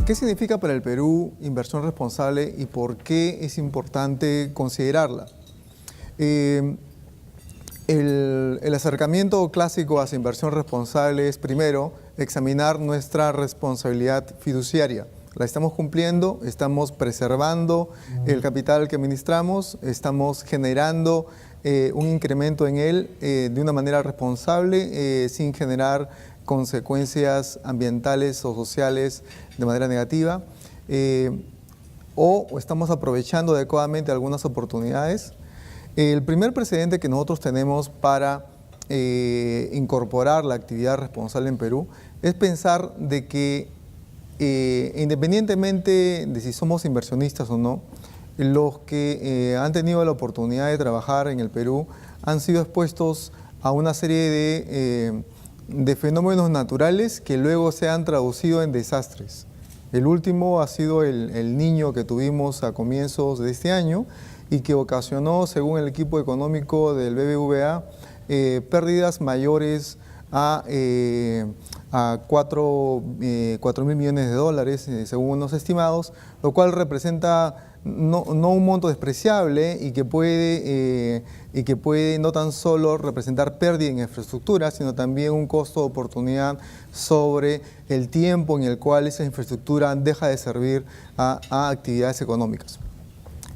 ¿Qué significa para el Perú inversión responsable y por qué es importante considerarla? El acercamiento clásico hacia inversión responsable es, primero, examinar nuestra responsabilidad fiduciaria. La estamos cumpliendo, estamos preservando el capital que administramos, estamos generando un incremento en él de una manera responsable, sin generar consecuencias ambientales o sociales de manera negativa, o estamos aprovechando adecuadamente algunas oportunidades. El primer precedente que nosotros tenemos para incorporar la actividad responsable en Perú es pensar de que independientemente de si somos inversionistas o no, los que han tenido la oportunidad de trabajar en el Perú han sido expuestos a una serie de fenómenos naturales que luego se han traducido en desastres. El último ha sido el niño que tuvimos a comienzos de este año y que ocasionó, según el equipo económico del BBVA, pérdidas mayores a 4.000 millones de dólares, según unos estimados, lo cual representa no un monto despreciable y que puede no tan solo representar pérdida en infraestructura, sino también un costo de oportunidad sobre el tiempo en el cual esa infraestructura deja de servir a actividades económicas.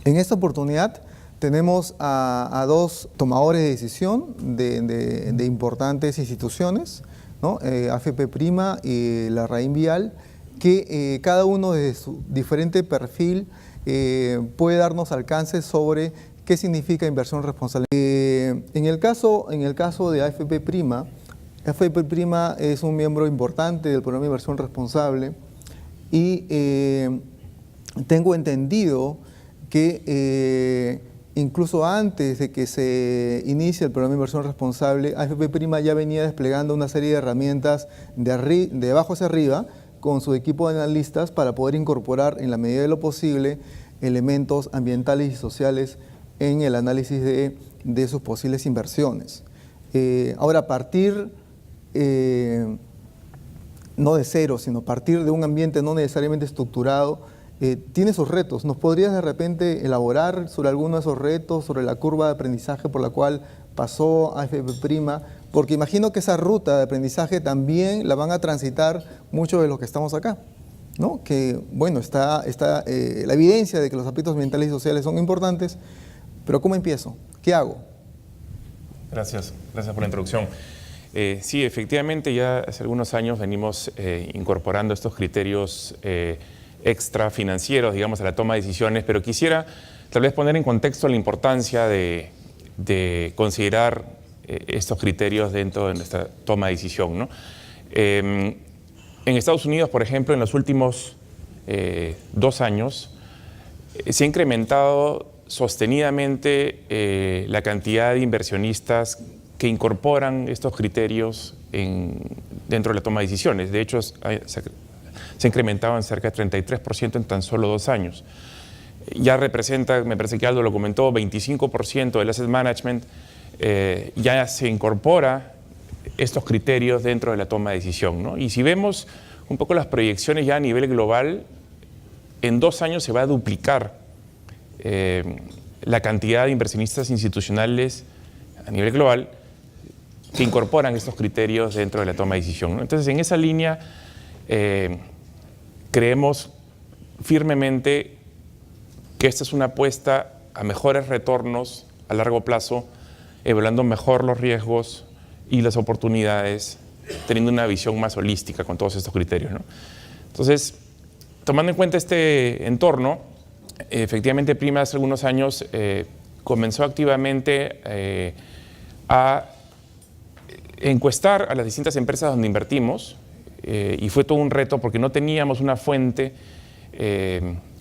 En esta oportunidad tenemos a dos tomadores de decisión de importantes instituciones, ¿no? AFP Prima y la Raín Vial, que cada uno de su diferente perfil puede darnos alcance sobre qué significa inversión responsable. En el caso de AFP Prima es un miembro importante del programa de inversión responsable y tengo entendido que incluso antes de que se inicie el programa de inversión responsable, AFP Prima ya venía desplegando una serie de herramientas de abajo hacia arriba con su equipo de analistas para poder incorporar en la medida de lo posible elementos ambientales y sociales en el análisis de sus posibles inversiones. Ahora, partir no de cero, sino partir de un ambiente no necesariamente estructurado, tiene sus retos. ¿Nos podrías de repente elaborar sobre alguno de esos retos, sobre la curva de aprendizaje por la cual pasó AFP Prima? Porque imagino que esa ruta de aprendizaje también la van a transitar muchos de los que estamos acá, ¿no? Que, bueno, está la evidencia de que los aspectos ambientales y sociales son importantes, pero ¿cómo empiezo? ¿Qué hago? Gracias por la introducción. Sí, efectivamente, ya hace algunos años venimos incorporando estos criterios extrafinancieros, digamos, a la toma de decisiones, pero quisiera tal vez poner en contexto la importancia de considerar estos criterios dentro de nuestra toma de decisión, ¿no? En Estados Unidos, por ejemplo, en los últimos 2 años, se ha incrementado sostenidamente la cantidad de inversionistas que incorporan estos criterios dentro de la toma de decisiones. De hecho, se ha incrementado en cerca de 33% en tan solo 2 años. Ya representa, me parece que Aldo lo comentó, 25% del asset management ya se incorpora estos criterios dentro de la toma de decisión, ¿no? Y si vemos un poco las proyecciones ya a nivel global, en 2 años se va a duplicar la cantidad de inversionistas institucionales a nivel global que incorporan estos criterios dentro de la toma de decisión, ¿no? Entonces, en esa línea, creemos firmemente que esta es una apuesta a mejores retornos a largo plazo, evaluando mejor los riesgos y las oportunidades, teniendo una visión más holística con todos estos criterios, ¿no? Entonces, tomando en cuenta este entorno, efectivamente Prima hace algunos años comenzó activamente a encuestar a las distintas empresas donde invertimos, y fue todo un reto porque no teníamos una fuente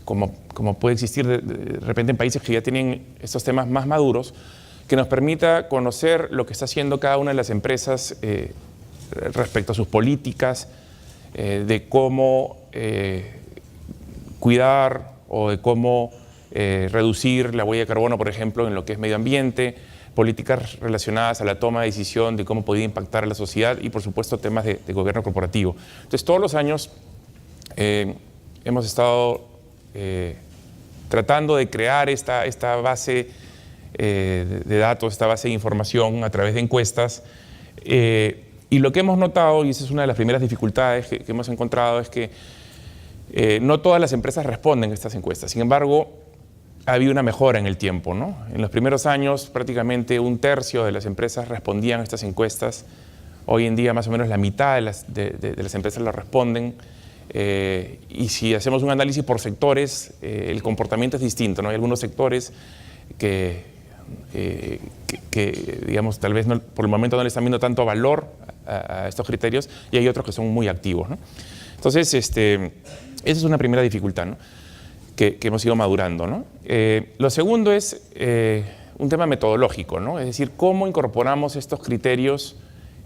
como puede existir de repente en países que ya tienen estos temas más maduros, que nos permita conocer lo que está haciendo cada una de las empresas respecto a sus políticas, de cómo cuidar o de cómo reducir la huella de carbono, por ejemplo, en lo que es medio ambiente, políticas relacionadas a la toma de decisión de cómo podía impactar a la sociedad y, por supuesto, temas de gobierno corporativo. Entonces, todos los años hemos estado tratando de crear esta base de datos, esta base de información a través de encuestas. Y lo que hemos notado, y esa es una de las primeras dificultades que hemos encontrado, es que no todas las empresas responden a estas encuestas. Sin embargo, ha habido una mejora en el tiempo, ¿no? En los primeros años, prácticamente 1/3 de las empresas respondían a estas encuestas. Hoy en día, más o menos la mitad de las empresas las responden. Y si hacemos un análisis por sectores, el comportamiento es distinto, ¿no? Hay algunos sectores que digamos, tal vez por el momento no le están viendo tanto valor a estos criterios, y hay otros que son muy activos, ¿no? Entonces, esa es una primera dificultad, ¿no? que hemos ido madurando, ¿no? Lo segundo es un tema metodológico, ¿no? Es decir, cómo incorporamos estos criterios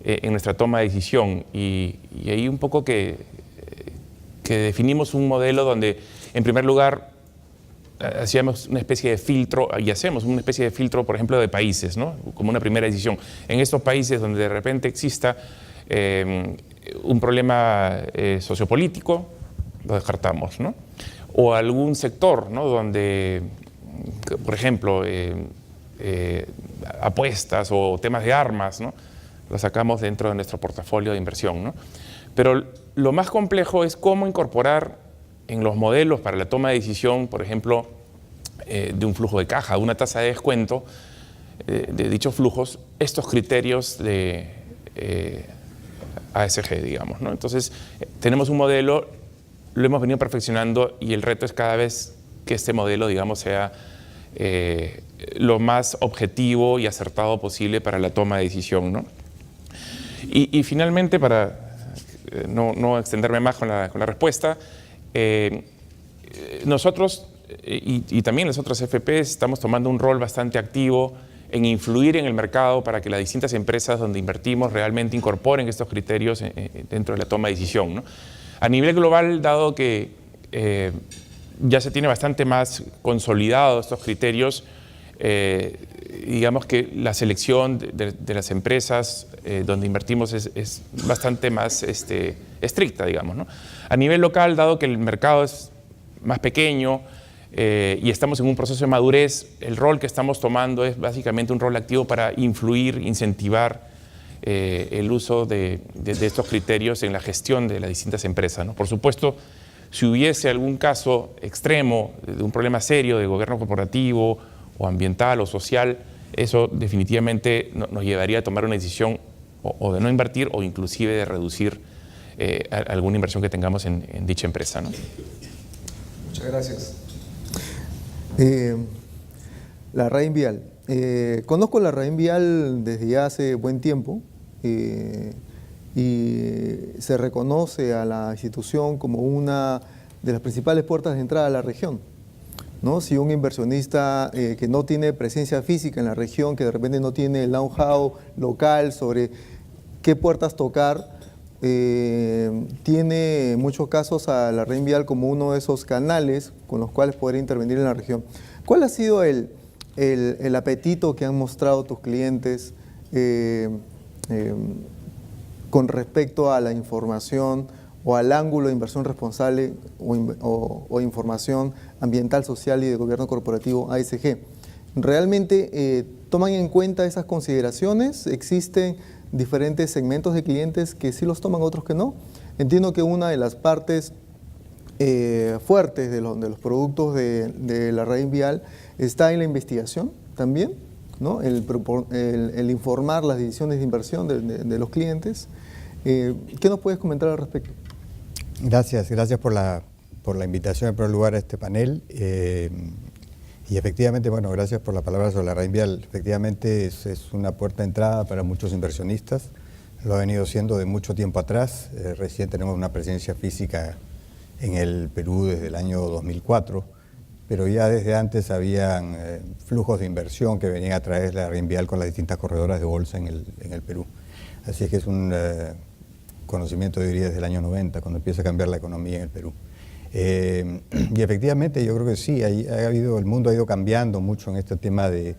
en nuestra toma de decisión, y ahí un poco que definimos un modelo donde, en primer lugar, hacíamos una especie de filtro, y hacemos una especie de filtro, por ejemplo, de países, ¿no? Como una primera decisión. En estos países donde de repente exista un problema sociopolítico, lo descartamos, ¿no? O algún sector, ¿no? Donde, por ejemplo, apuestas o temas de armas, ¿no? Lo sacamos dentro de nuestro portafolio de inversión, ¿no? Pero lo más complejo es cómo incorporar en los modelos para la toma de decisión, por ejemplo, de un flujo de caja, de una tasa de descuento, de dichos flujos, estos criterios de ASG, digamos, ¿no? Entonces, tenemos un modelo, lo hemos venido perfeccionando, y el reto es cada vez que este modelo, digamos, sea lo más objetivo y acertado posible para la toma de decisión, ¿no? Y finalmente, para no extenderme más con la respuesta, nosotros y también las otras FPs estamos tomando un rol bastante activo en influir en el mercado para que las distintas empresas donde invertimos realmente incorporen estos criterios dentro de la toma de decisión, ¿no? A nivel global, dado que ya se tiene bastante más consolidado estos criterios, digamos que la selección de las empresas donde invertimos es bastante más estricta, digamos, ¿no? A nivel local, dado que el mercado es más pequeño y estamos en un proceso de madurez, el rol que estamos tomando es básicamente un rol activo para influir, incentivar el uso de estos criterios en la gestión de las distintas empresas, ¿no? Por supuesto, si hubiese algún caso extremo de un problema serio de gobierno corporativo o ambiental o social, eso definitivamente nos llevaría a tomar una decisión o de no invertir o inclusive de reducir alguna inversión que tengamos en dicha empresa, ¿no? Muchas gracias. La Rainvial. Conozco la Rainvial desde ya hace buen tiempo y se reconoce a la institución como una de las principales puertas de entrada a la región, ¿no? Si un inversionista que no tiene presencia física en la región, que de repente no tiene el know-how local sobre qué puertas tocar, tiene en muchos casos a la Rainvial como uno de esos canales con los cuales poder intervenir en la región. ¿Cuál ha sido el apetito que han mostrado tus clientes con respecto a la información o al ángulo de inversión responsable o información ambiental, social y de gobierno corporativo ASG? ¿Realmente toman en cuenta esas consideraciones? ¿Existen diferentes segmentos de clientes que sí los toman, otros que no? Entiendo que una de las partes fuertes de los productos de la Rainvial está en la investigación también, ¿no? El informar las decisiones de inversión de los clientes. ¿Qué nos puedes comentar al respecto? Gracias por la invitación en primer lugar a este panel. Y efectivamente, bueno, gracias por la palabra sobre la Rainvial. Efectivamente es una puerta de entrada para muchos inversionistas. Lo ha venido siendo de mucho tiempo atrás. Recién tenemos una presencia física en el Perú desde el año 2004, pero ya desde antes habían flujos de inversión que venían a través de la Rainvial con las distintas corredoras de bolsa en el Perú. Así es que es un conocimiento, diría, desde el año 90, cuando empieza a cambiar la economía en el Perú. Y efectivamente yo creo que sí, el mundo ha ido cambiando mucho en este tema de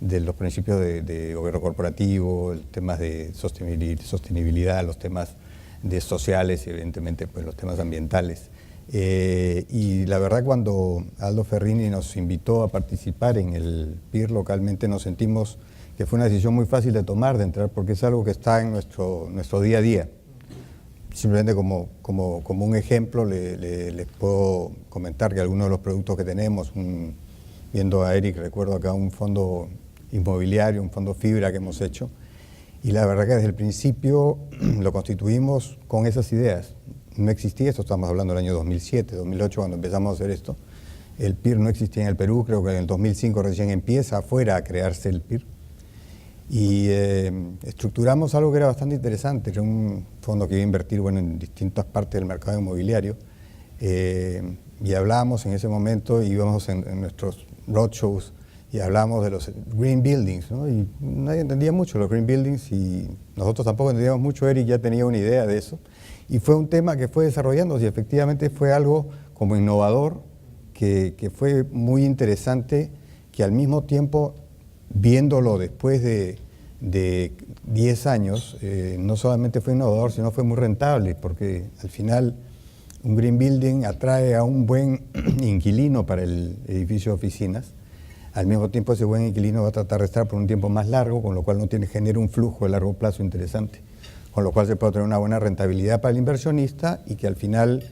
los principios de gobierno corporativo, el temas de sostenibilidad, los temas de sociales y evidentemente pues, los temas ambientales. Y la verdad, cuando Aldo Ferrini nos invitó a participar en el PIR localmente, nos sentimos que fue una decisión muy fácil de tomar, de entrar, porque es algo que está en nuestro día a día. Simplemente como un ejemplo, les puedo comentar que algunos de los productos que tenemos, viendo a Eric, recuerdo acá un fondo inmobiliario, un fondo fibra que hemos hecho, y la verdad que desde el principio lo constituimos con esas ideas. No existía, esto estamos hablando del año 2007, 2008, cuando empezamos a hacer esto. El PIR no existía en el Perú, creo que en el 2005 recién empieza afuera a crearse el PIR. Y estructuramos algo que era bastante interesante, era un fondo que iba a invertir en distintas partes del mercado inmobiliario. Y hablábamos en ese momento, íbamos en nuestros roadshows y hablábamos de los green buildings, ¿no? Y nadie entendía mucho los green buildings y nosotros tampoco entendíamos mucho. Eric ya tenía una idea de eso. Y fue un tema que fue desarrollándose y efectivamente fue algo como innovador, que fue muy interesante, que al mismo tiempo, viéndolo después de 10 años, no solamente fue innovador, sino fue muy rentable, porque al final un green building atrae a un buen inquilino para el edificio de oficinas. Al mismo tiempo, ese buen inquilino va a tratar de estar por un tiempo más largo, con lo cual genera un flujo de largo plazo interesante, con lo cual se puede tener una buena rentabilidad para el inversionista y que al final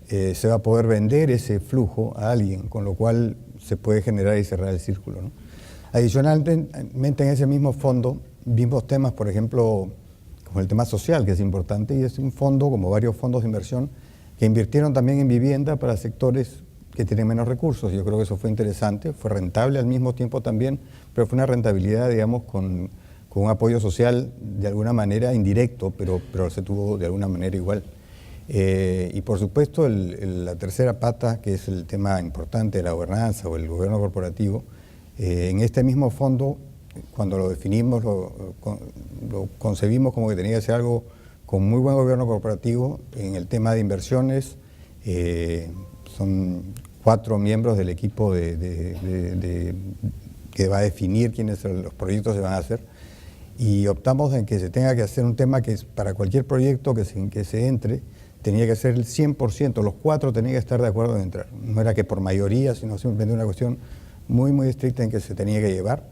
se va a poder vender ese flujo a alguien, con lo cual se puede generar y cerrar el círculo, ¿no? Adicionalmente, en ese mismo fondo vimos temas, por ejemplo, como el tema social, que es importante, y es un fondo, como varios fondos de inversión, que invirtieron también en vivienda para sectores que tienen menos recursos. Yo creo que eso fue interesante, fue rentable al mismo tiempo también, pero fue una rentabilidad, digamos, con un apoyo social de alguna manera indirecto, pero se tuvo de alguna manera igual. Y por supuesto la tercera pata, que es el tema importante de la gobernanza o el gobierno corporativo, en este mismo fondo, cuando lo definimos, lo concebimos como que tenía que ser algo con muy buen gobierno corporativo. En el tema de inversiones, son 4 miembros del equipo que va a definir quiénes los proyectos se van a hacer, y optamos en que se tenga que hacer un tema que es para cualquier proyecto que se entre, tenía que ser el 100%, los 4 tenían que estar de acuerdo en entrar. No era que por mayoría, sino simplemente una cuestión muy, muy estricta en que se tenía que llevar.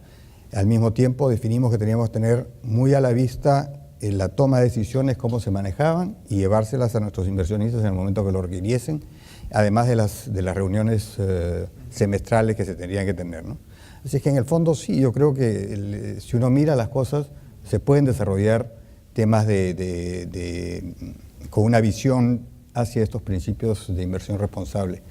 Al mismo tiempo definimos que teníamos que tener muy a la vista en la toma de decisiones cómo se manejaban y llevárselas a nuestros inversionistas en el momento que lo requiriesen, además de las reuniones semestrales que se tendrían que tener, ¿no? Así es que en el fondo sí, yo creo que si uno mira las cosas, se pueden desarrollar temas con una visión hacia estos principios de inversión responsable.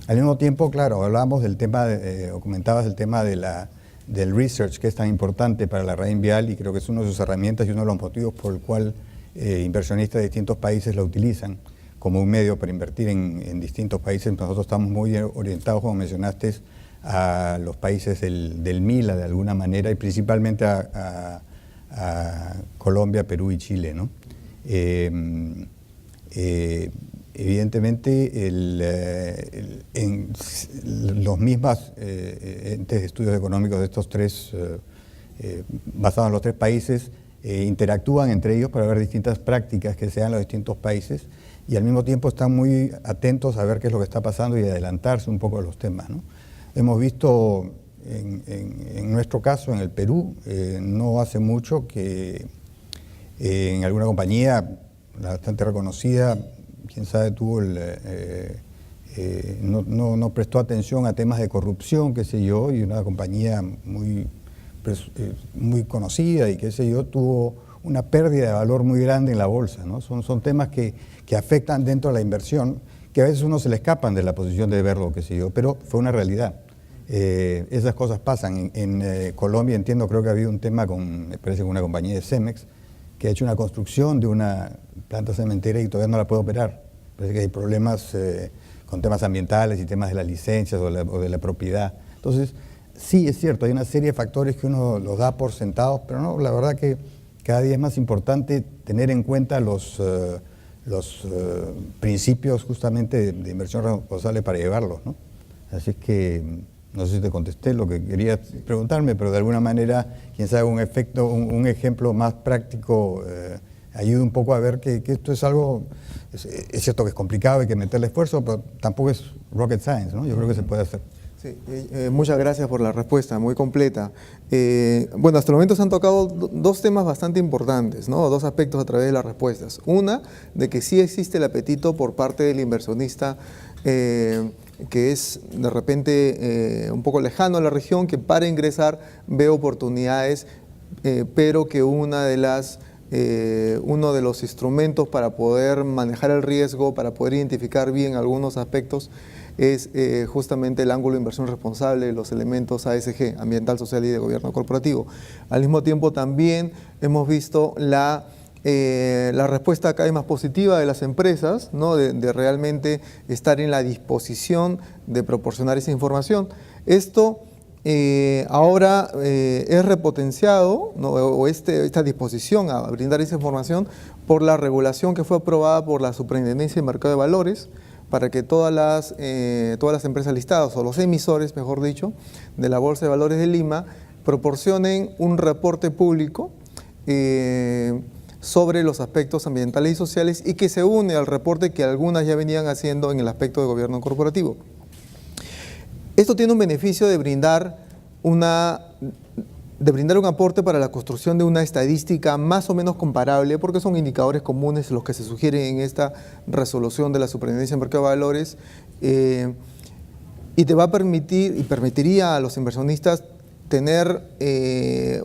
Al mismo tiempo, claro, hablábamos del tema, o comentabas el tema del research, que es tan importante para la RainVial, y creo que es una de sus herramientas y uno de los motivos por el cual inversionistas de distintos países la utilizan como un medio para invertir en distintos países. Nosotros estamos muy orientados, como mencionaste, a los países del MILA de alguna manera, y principalmente a Colombia, Perú y Chile, ¿no? Evidentemente, en los mismos entes de estudios económicos de estos tres, basados en los 3 países, interactúan entre ellos para ver distintas prácticas que se dan en los distintos países, y al mismo tiempo están muy atentos a ver qué es lo que está pasando y adelantarse un poco a los temas, ¿no? Hemos visto en nuestro caso, en el Perú, no hace mucho que en alguna compañía bastante reconocida, quién sabe, no prestó atención a temas de corrupción, qué sé yo, y una compañía muy conocida y qué sé yo, tuvo una pérdida de valor muy grande en la bolsa, ¿no? Son temas que afectan dentro de la inversión, que a veces uno se le escapan de la posición de verlo, qué sé yo, pero fue una realidad. Esas cosas pasan. En Colombia, entiendo, creo que ha habido un tema me parece, con una compañía de Cemex, que ha hecho una construcción de una planta cementera y todavía no la puede operar. Parece que hay problemas con temas ambientales y temas de las licencias o de la propiedad. Entonces, sí, es cierto, hay una serie de factores que uno los da por sentados, pero no, la verdad que cada día es más importante tener en cuenta los principios justamente de inversión responsable para llevarlos, ¿no? Así que no sé si te contesté lo que querías preguntarme, pero de alguna manera, quién sabe, un ejemplo más práctico ayude un poco a ver que esto es algo, es cierto que es complicado, hay que meterle esfuerzo, pero tampoco es rocket science, ¿no? Yo creo que se puede hacer. Sí, muchas gracias por la respuesta, muy completa. Bueno, hasta el momento se han tocado dos temas bastante importantes, ¿no? Dos aspectos a través de las respuestas. Una, de que sí existe el apetito por parte del inversionista, que es de repente un poco lejano a la región, que para ingresar ve oportunidades, pero que uno de los instrumentos para poder manejar el riesgo, para poder identificar bien algunos aspectos, es justamente el ángulo de inversión responsable, los elementos ASG, ambiental, social y de gobierno corporativo. Al mismo tiempo también hemos visto la respuesta cada vez más positiva de las empresas, ¿no? de realmente estar en la disposición de proporcionar esa información. Esto ahora es repotenciado, ¿no? o esta disposición a brindar esa información por la regulación que fue aprobada por la Superintendencia de Mercado de Valores, para que todas las empresas listadas, o los emisores, mejor dicho, de la Bolsa de Valores de Lima, proporcionen un reporte público sobre los aspectos ambientales y sociales, y que se une al reporte que algunas ya venían haciendo en el aspecto de gobierno corporativo. Esto tiene un beneficio de brindar un aporte para la construcción de una estadística más o menos comparable, porque son indicadores comunes los que se sugieren en esta resolución de la Superintendencia de Mercado de Valores, y te va a permitir, y permitiría a los inversionistas tener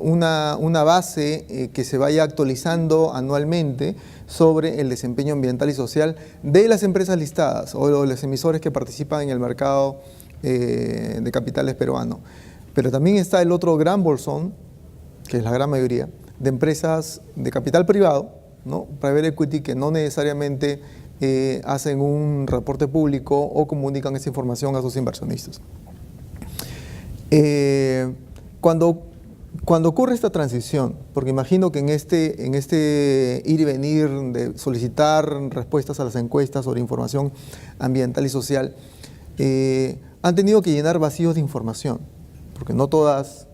una base que se vaya actualizando anualmente sobre el desempeño ambiental y social de las empresas listadas o de los emisores que participan en el mercado de capitales peruano. Pero también está el otro gran bolsón, que es la gran mayoría, de empresas de capital privado, ¿no? Private equity, que no necesariamente hacen un reporte público o comunican esa información a sus inversionistas. Cuando ocurre esta transición, porque imagino que en este ir y venir de solicitar respuestas a las encuestas sobre información ambiental y social, han tenido que llenar vacíos de información, porque no todas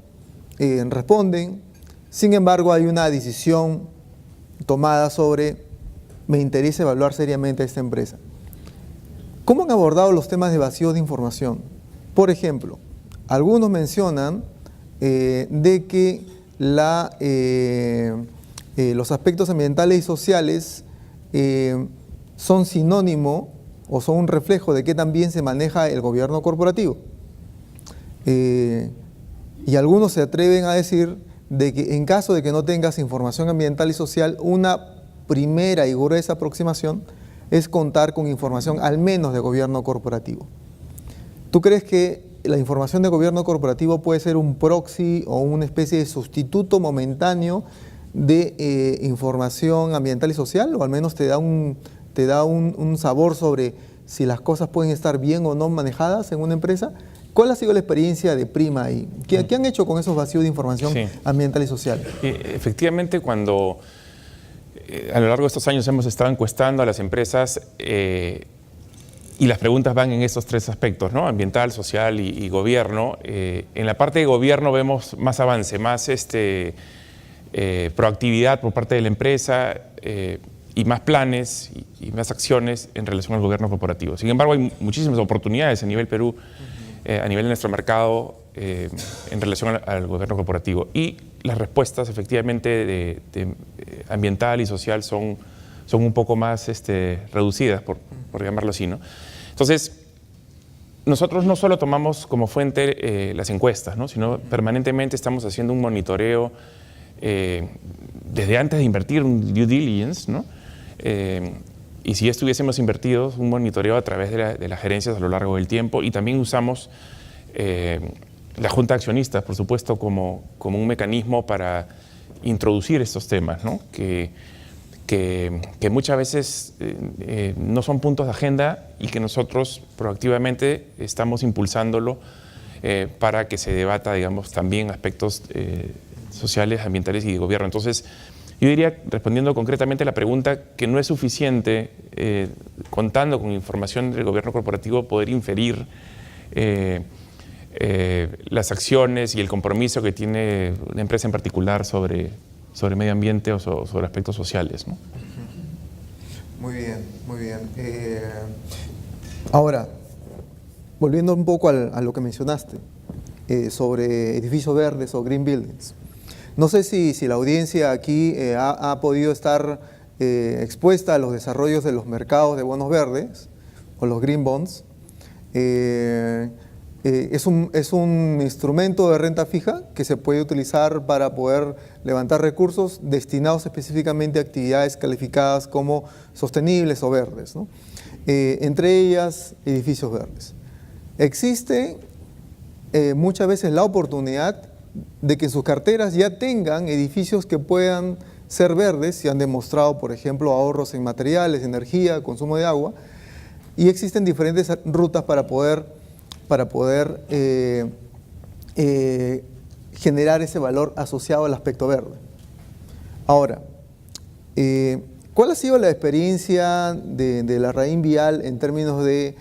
responden. Sin embargo, hay una decisión tomada sobre: me interesa evaluar seriamente a esta empresa. ¿Cómo han abordado los temas de vacío de información? Por ejemplo, algunos mencionan de que los aspectos ambientales y sociales son sinónimo o son un reflejo de que también se maneja el gobierno corporativo. Y algunos se atreven a decir de que en caso de que no tengas información ambiental y social, una primera y gruesa aproximación es contar con información al menos de gobierno corporativo. ¿Tú crees que la información de gobierno corporativo puede ser un proxy o una especie de sustituto momentáneo de información ambiental y social? O al menos te da un sabor sobre si las cosas pueden estar bien o no manejadas en una empresa. ¿Cuál ha sido la experiencia de Prima ahí? ¿Qué han hecho con esos vacíos de información ambiental y social? Efectivamente, cuando a lo largo de estos años hemos estado encuestando a las empresas, y las preguntas van en estos tres aspectos, ¿no? Ambiental, social y gobierno. En la parte de gobierno vemos más avance, más proactividad por parte de la empresa y más planes y más acciones en relación al gobierno corporativo. Sin embargo, hay muchísimas oportunidades a nivel Perú, a nivel de nuestro mercado, en relación al gobierno corporativo. Y las respuestas, efectivamente, de ambiental y social son un poco más reducidas, por llamarlo así, ¿no? Entonces, nosotros no solo tomamos como fuente las encuestas, ¿no? Sino permanentemente estamos haciendo un monitoreo desde antes de invertir, un due diligence, ¿no? Y si ya estuviésemos invertidos, un monitoreo a través de las gerencias a lo largo del tiempo, y también usamos la Junta de Accionistas, por supuesto, como un mecanismo para introducir estos temas, ¿no? Que muchas veces no son puntos de agenda y que nosotros proactivamente estamos impulsándolo para que se debata, digamos, también aspectos sociales, ambientales y de gobierno. Entonces, yo diría, respondiendo concretamente a la pregunta, que no es suficiente, contando con información del gobierno corporativo, poder inferir las acciones y el compromiso que tiene una empresa en particular sobre sobre medio ambiente o sobre aspectos sociales, ¿no? Muy bien, muy bien. Ahora, volviendo un poco a lo que mencionaste sobre edificios verdes o green buildings. No sé si la audiencia aquí ha podido estar expuesta a los desarrollos de los mercados de bonos verdes o los green bonds. Es un instrumento de renta fija que se puede utilizar para poder levantar recursos destinados específicamente a actividades calificadas como sostenibles o verdes, ¿no? Entre ellas edificios verdes. Existe muchas veces la oportunidad de que sus carteras ya tengan edificios que puedan ser verdes y han demostrado, por ejemplo, ahorros en materiales, energía, consumo de agua, y existen diferentes rutas para poder generar ese valor asociado al aspecto verde. Ahora, ¿cuál ha sido la experiencia de la Rainvial en términos de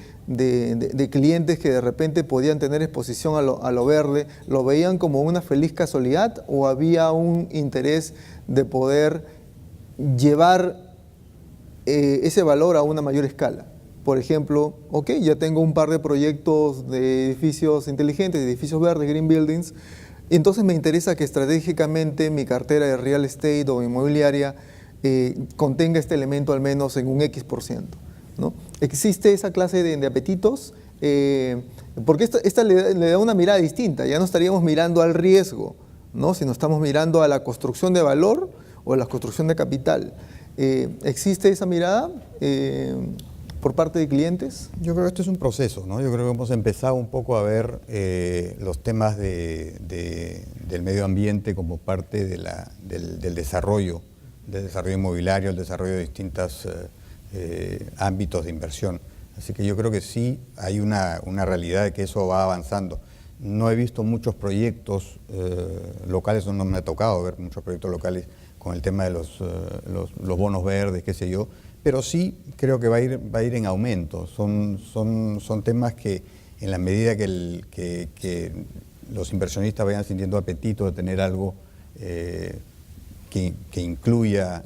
clientes que de repente podían tener exposición a lo verde? ¿Lo veían como una feliz casualidad o había un interés de poder llevar ese valor a una mayor escala? Por ejemplo, ok, ya tengo un par de proyectos de edificios inteligentes, de edificios verdes, green buildings, y entonces me interesa que estratégicamente mi cartera de real estate o inmobiliaria contenga este elemento al menos en un X%, ¿no? ¿Existe esa clase de apetitos? Porque esta le da una mirada distinta, ya no estaríamos mirando al riesgo, ¿no? Sino estamos mirando a la construcción de valor o a la construcción de capital. ¿Existe esa mirada por parte de clientes? Yo creo que esto es un proceso, ¿no? Yo creo que hemos empezado un poco a ver los temas del medio ambiente como parte del desarrollo inmobiliario, el desarrollo de distintos ámbitos de inversión. Así que yo creo que sí hay una realidad de que eso va avanzando. No he visto muchos proyectos locales, no me ha tocado ver muchos proyectos locales con el tema de los bonos verdes, qué sé yo, pero sí creo que va a ir en aumento. Son temas que en la medida que los inversionistas vayan sintiendo apetito de tener algo que incluya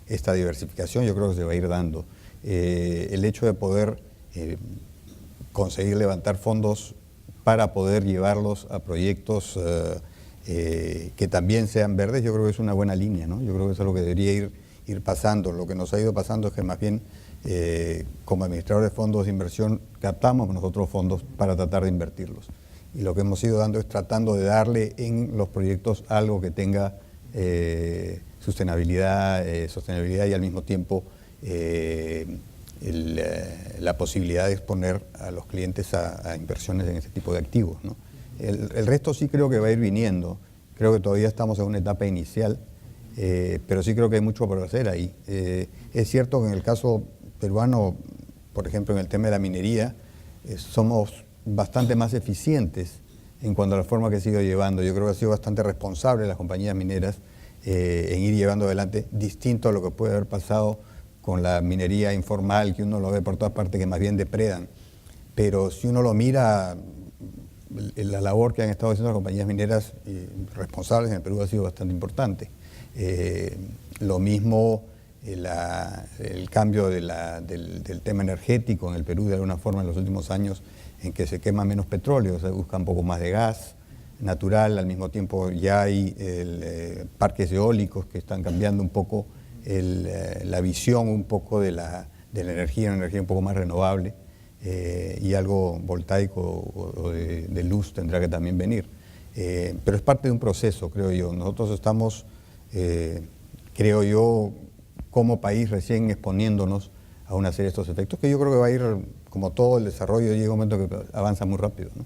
esta diversificación, yo creo que se va a ir dando. El hecho de poder conseguir levantar fondos para poder llevarlos a proyectos que también sean verdes, yo creo que es una buena línea, ¿no? Yo creo que eso es lo que debería ir pasando. Lo que nos ha ido pasando es que más bien como administradores de fondos de inversión captamos nosotros fondos para tratar de invertirlos. Y lo que hemos ido dando es tratando de darle en los proyectos algo que tenga sostenibilidad y al mismo tiempo la posibilidad de exponer a los clientes a inversiones en ese tipo de activos, ¿no? El resto sí creo que va a ir viniendo. Creo que todavía estamos en una etapa inicial, pero sí creo que hay mucho por hacer ahí. Es cierto que en el caso peruano, por ejemplo, en el tema de la minería, somos bastante más eficientes en cuanto a la forma que se ha ido llevando. Yo creo que ha sido bastante responsable las compañías mineras en ir llevando adelante, distinto a lo que puede haber pasado con la minería informal, que uno lo ve por todas partes, que más bien depredan. Pero si uno lo mira, la labor que han estado haciendo las compañías mineras responsables en el Perú ha sido bastante importante. Lo mismo el cambio del tema energético en el Perú de alguna forma en los últimos años, en que se quema menos petróleo, se busca un poco más de gas natural, al mismo tiempo ya hay parques eólicos que están cambiando un poco la visión un poco de la energía, una energía un poco más renovable, y algo voltaico o de luz tendrá que también venir. Pero es parte de un proceso, creo yo. Nosotros estamos, creo yo, como país recién exponiéndonos a una serie de estos efectos, que yo creo que va a ir, como todo el desarrollo, llega un momento que avanza muy rápido, ¿no?